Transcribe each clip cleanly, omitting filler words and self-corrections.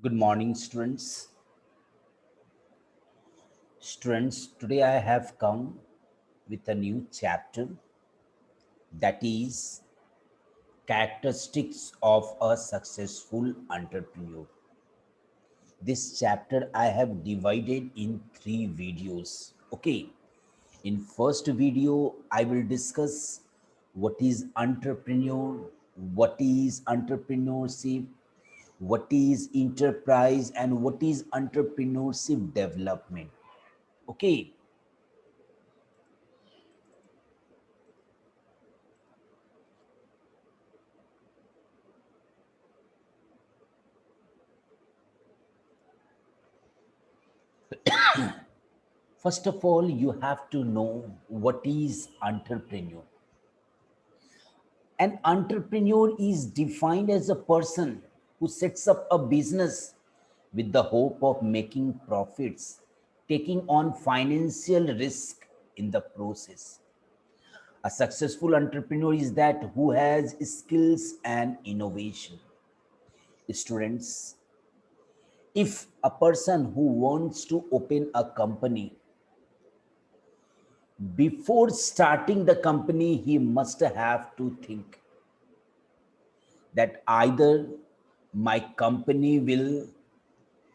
Good morning, students. Students, today I have come with a new chapter that is characteristics of a successful entrepreneur. This chapter I have divided in 3 videos. Okay. In first video, I will discuss what is entrepreneur, what is entrepreneurship, what is enterprise, and what is entrepreneurship development. Okay. First of all, you have to know what is entrepreneur. An entrepreneur is defined as a person who sets up a business with the hope of making profits, taking on financial risk in the process. A successful entrepreneur is that who has skills and innovation. Students, if a person who wants to open a company, before starting the company, he must have to think that either my company will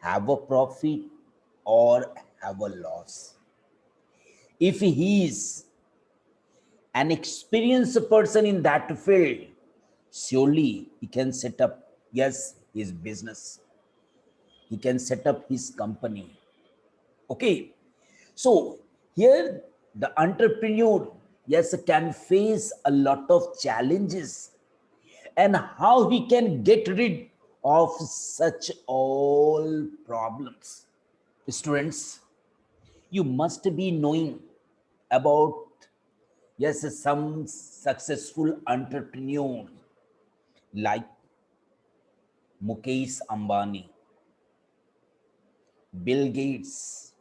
have a profit or have a loss. If he is an experienced person in that field, surely he can set up, yes, his business. He can set up his company. Okay. So here the entrepreneur, yes, can face a lot of challenges and how he can get rid of such all problems. Students, you must be knowing about, yes, some successful entrepreneurs like Mukesh Ambani, Bill Gates,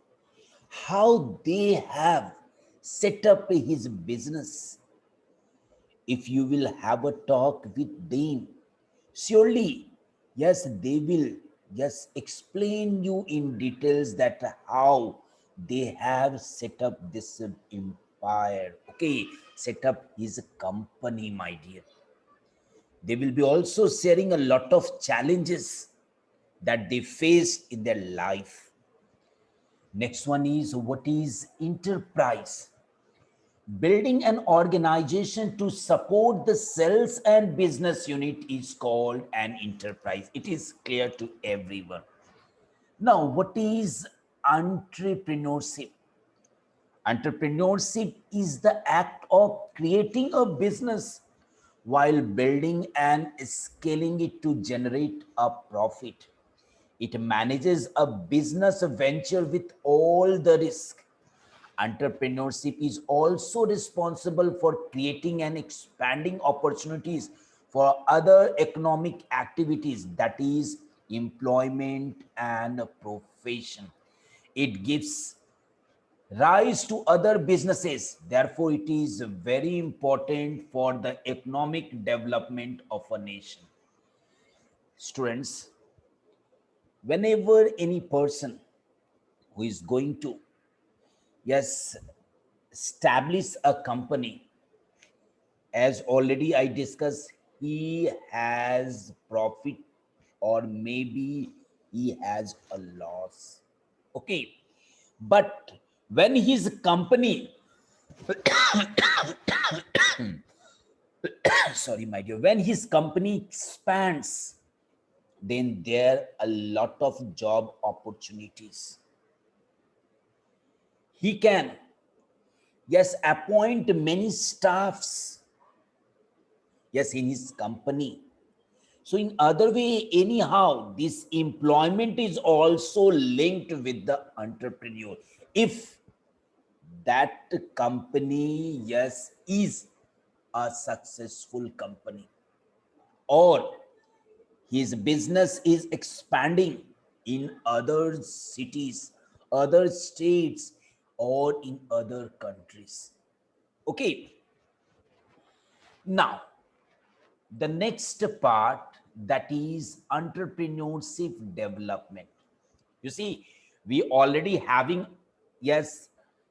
how they have set up his business. If you will have a talk with them, surely, yes, they will just explain you in details that how they have set up this empire. Okay, set up his company, my dear. They will be also sharing a lot of challenges that they faced in their life. Next one is what is enterprise? Building an organization to support the sales and business unit is called an enterprise. It is clear to everyone. Now, what is entrepreneurship? Entrepreneurship is the act of creating a business while building and scaling it to generate a profit. It manages a business venture with all the risk. Entrepreneurship is also responsible for creating and expanding opportunities for other economic activities, that is, employment and profession. It gives rise to other businesses. Therefore, it is very important for the economic development of a nation. Students, whenever any person who is going to, yes, establish a company, as already I discussed, he has profit or maybe he has a loss. Okay. But when his company, sorry, my dear, when his company expands, then there are a lot of job opportunities. He can, yes, appoint many staffs, yes, in his company. So in other way, anyhow, this employment is also linked with the entrepreneur. If that company, yes, is a successful company, or his business is expanding in other cities, other states, or in other countries. Okay. Now, the next part, that is entrepreneurship development. You see, we already having, yes,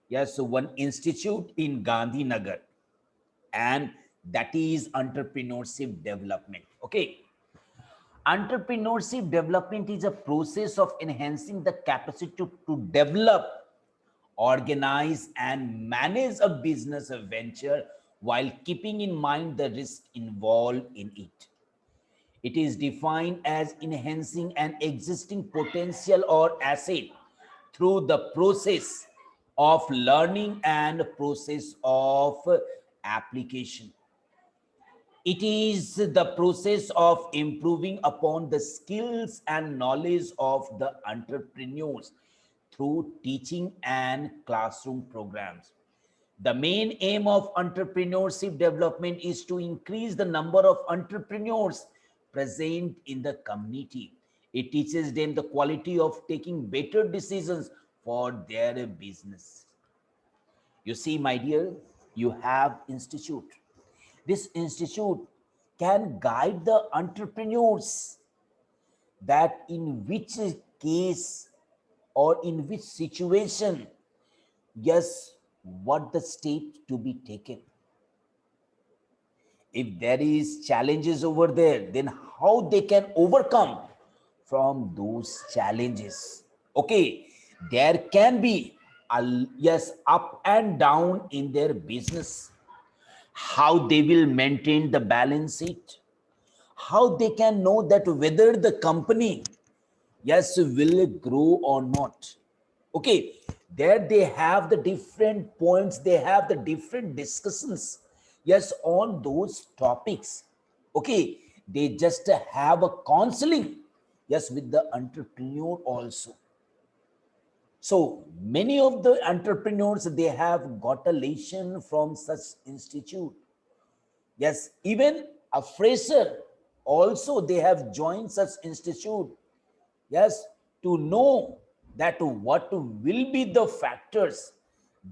yes, one institute in Gandhinagar, and that is entrepreneurship development. Okay. Entrepreneurship development is a process of enhancing the capacity to develop, organize, and manage a business venture while keeping in mind the risk involved in it. It is defined as enhancing an existing potential or asset through the process of learning and process of application. It is the process of improving upon the skills and knowledge of the entrepreneurs through teaching and classroom programs. The main aim of entrepreneurship development is to increase the number of entrepreneurs present in the community. It teaches them the quality of taking better decisions for their business. You see, my dear, you have institute. This institute can guide the entrepreneurs that in which case or in which situation, yes, what the step to be taken. If there is challenges over there, then how they can overcome from those challenges. Okay, there can be a, yes, up and down in their business, how they will maintain the balance sheet, how they can know that whether the company, yes, will grow or not. Okay, there they have the different points, they have the different discussions, yes, on those topics. Okay, they just have a counseling, yes, with the entrepreneur also. So many of the entrepreneurs, they have got a lesson from such institute. Yes, even a fresher also they have joined such institute. Yes, to know that what will be the factors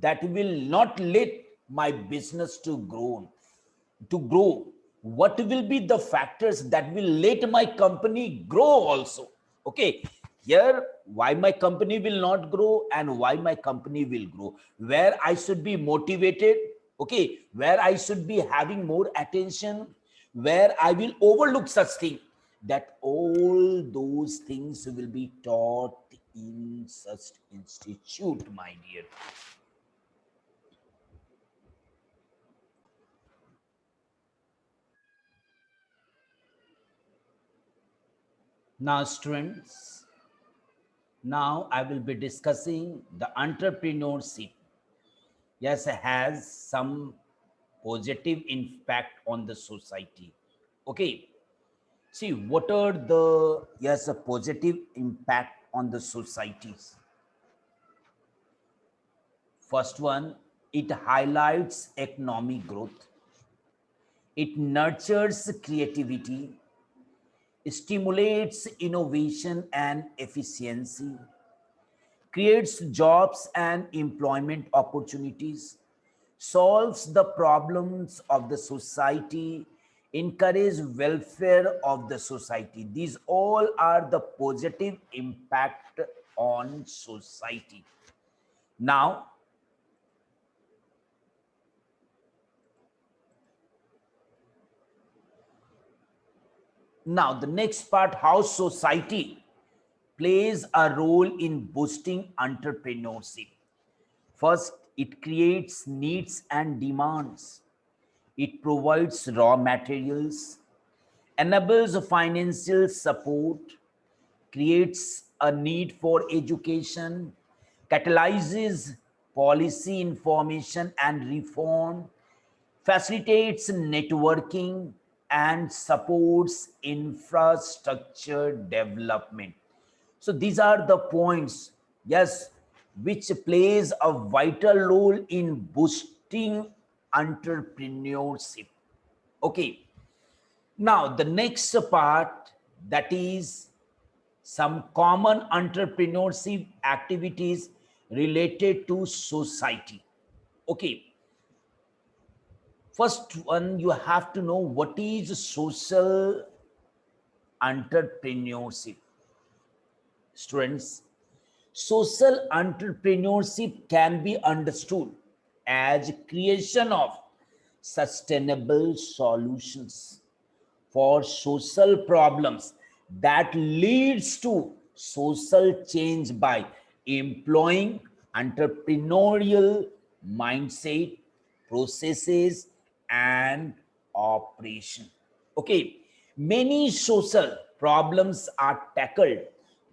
that will not let my business to grow. What will be the factors that will let my company grow also. Okay, here why my company will not grow and why my company will grow, where I should be motivated. Okay, where I should be having more attention, where I will overlook such thing, that all those things will be taught in such institute, my dear. Now students, now I will be discussing the entrepreneurship. Yes, has some positive impact on the society. Okay. See, what are the, yes, a positive impact on the societies? First one, it highlights economic growth. It nurtures creativity, stimulates innovation and efficiency, creates jobs and employment opportunities, solves the problems of the society, encourage welfare of the society. These all are the positive impact on society. Now, the next part, how society plays a role in boosting entrepreneurship. First, it creates needs and demands. It provides raw materials, enables financial support, creates a need for education, catalyzes policy information and reform, facilitates networking, and supports infrastructure development. So these are the points, yes, which plays a vital role in boosting entrepreneurship. Okay, now the next part, that is some common entrepreneurship activities related to society. Okay, first one, you have to know what is social entrepreneurship. Students, social entrepreneurship can be understood as creation of sustainable solutions for social problems that leads to social change by employing entrepreneurial mindset, processes, and operation. Okay, many social problems are tackled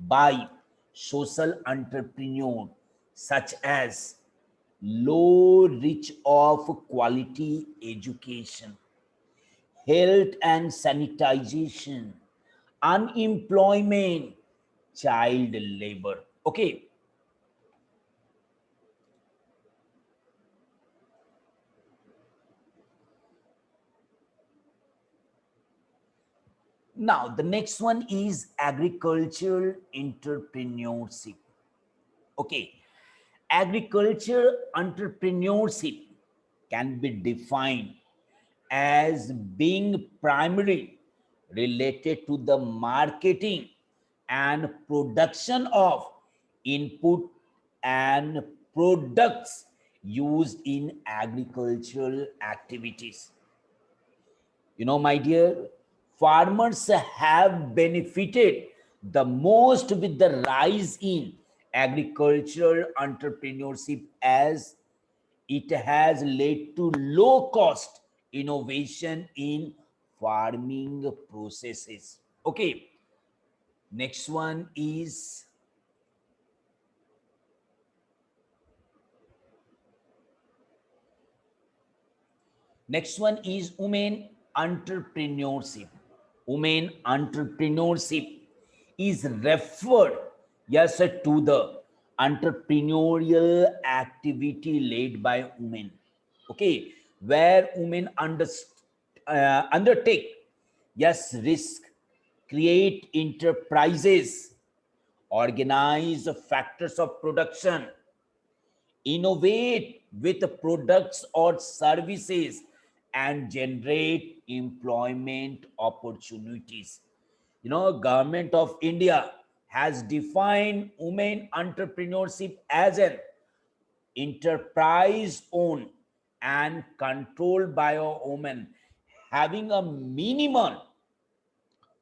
by social entrepreneur, such as low reach of quality education, health and sanitization, unemployment, child labor. Okay, now the next one is agricultural entrepreneurship. Okay, agriculture entrepreneurship can be defined as being primarily related to the marketing and production of input and products used in agricultural activities. You know, my dear, farmers have benefited the most with the rise in agricultural entrepreneurship, as it has led to low cost innovation in farming processes. Okay, next one is women entrepreneurship. Women entrepreneurship is referred, yes, to the entrepreneurial activity led by women. Okay, where women undertake, yes, risk, create enterprises, organize factors of production, innovate with products or services, and generate employment opportunities. You know, government of India has defined women entrepreneurship as an enterprise owned and controlled by a woman, having a minimum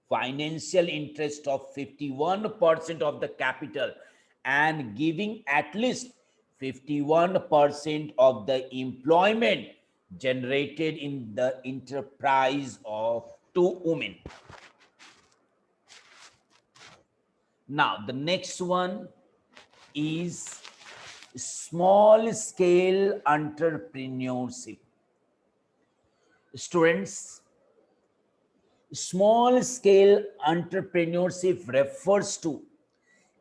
financial interest of 51% of the capital and giving at least 51% of the employment generated in the enterprise of two women. Now, the next one is small scale entrepreneurship. Students, small scale entrepreneurship refers to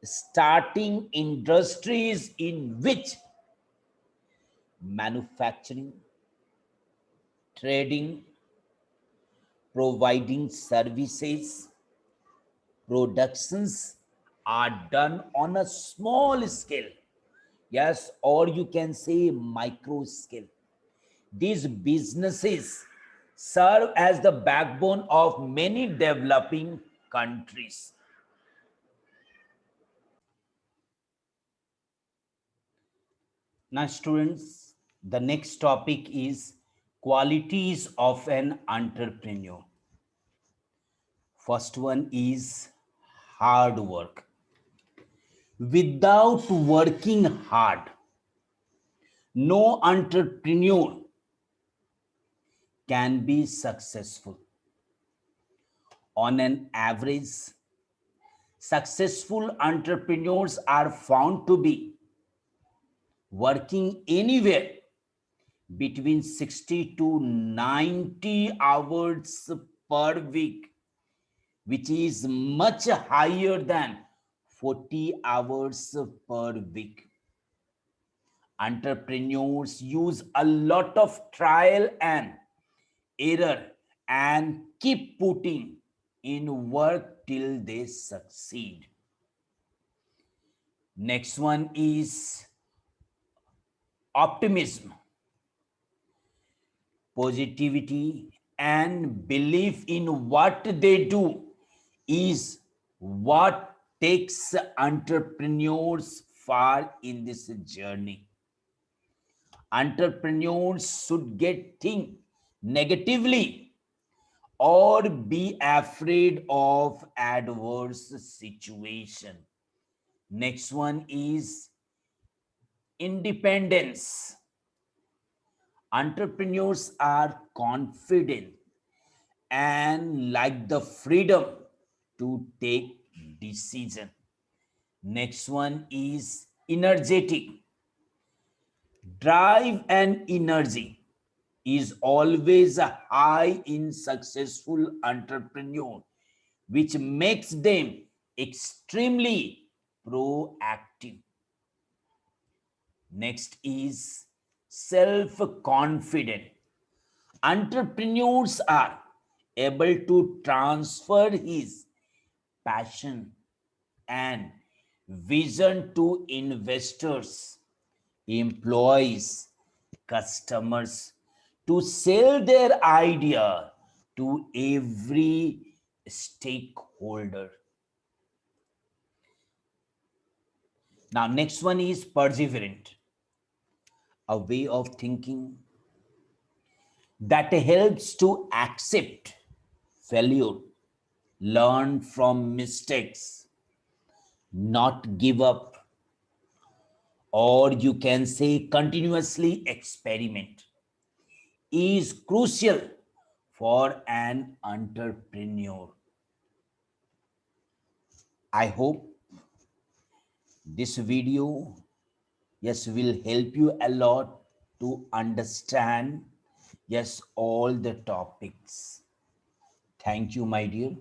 starting industries in which manufacturing, trading, providing services, productions are done on a small scale. Yes, or you can say micro scale. These businesses serve as the backbone of many developing countries. Now, students, the next topic is qualities of an entrepreneur. First one is hard work. Without working hard, no entrepreneur can be successful. On an average, successful entrepreneurs are found to be working anywhere between 60 to 90 hours per week, which is much higher than 40 hours per week. Entrepreneurs use a lot of trial and error and keep putting in work till they succeed. Next one is optimism, positivity, and belief in what they do is what takes entrepreneurs far in this journey. Entrepreneurs should get think negatively or be afraid of adverse situation. Next one is independence. Entrepreneurs are confident and like the freedom to take decision. Next one is energetic. Drive and energy is always a high in successful entrepreneur, which makes them extremely proactive. Next is self-confident. Entrepreneurs are able to transfer his passion and vision to investors, employees, customers to sell their idea to every stakeholder. Now, next one is perseverant, a way of thinking that helps to accept failure, learn from mistakes, not give up, or you can say continuously experiment, is crucial for an entrepreneur. I hope this video, yes, will help you a lot to understand, yes, all the topics. Thank you, my dear.